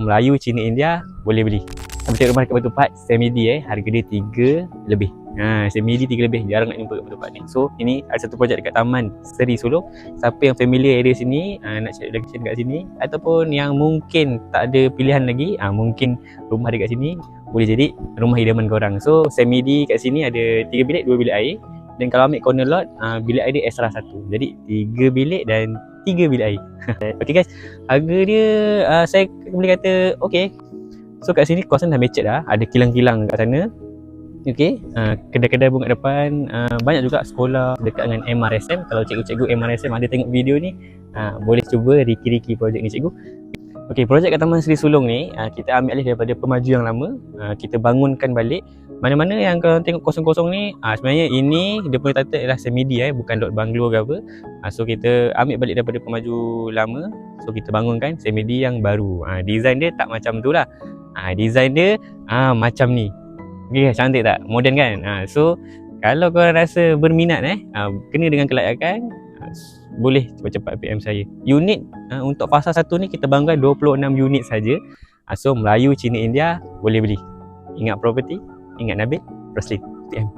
Melayu, Cina, India boleh beli. Sampai tengok rumah dekat Batu Pahat semi-D harga dia 3 lebih. Semi-D 3 lebih, jarang nak jumpa kat Batu Pahat ni. So ini ada satu projek dekat Taman Seri Sulong. Siapa yang familiar area sini, nak cari location dekat sini, ataupun yang mungkin tak ada pilihan lagi, mungkin rumah dekat sini boleh jadi rumah idaman korang. So semi-D kat sini ada 3 bilik, 2 bilik air. Dan kalau ambil corner lot, bilik air dia extra 1. Jadi 3 bilik dan 3 bilik air. Okay guys, harga dia saya boleh kata okay. So kat sini kawasan dah macet dah, ada kilang-kilang kat sana. Okay, kedai-kedai pun kat depan, banyak juga sekolah dekat dengan MRSM. Kalau cikgu-cikgu MRSM ada tengok video ni, boleh cuba riki-riki projek ni cikgu. Okay, projek kat Taman Seri Sulong ni, kita ambil alih daripada pemaju yang lama, kita bangunkan balik. Mana-mana yang kalau tengok kosong-kosong ni, sebenarnya ini dia punya title adalah semi-D, bukan dot bungalow ke apa. So kita ambil balik daripada pemaju lama, so kita bangunkan semi-D yang baru. Design dia tak macam tu lah. Design dia macam ni. Okay, cantik tak? Moden kan? So kalau korang rasa berminat kena dengan kelayakan, boleh cepat-cepat PM saya. Unit untuk fasa 1 ni kita bangunkan 26 unit saja. So Melayu, Cina, India boleh beli. Ingat property, ingat Nabil, Roslin, PM.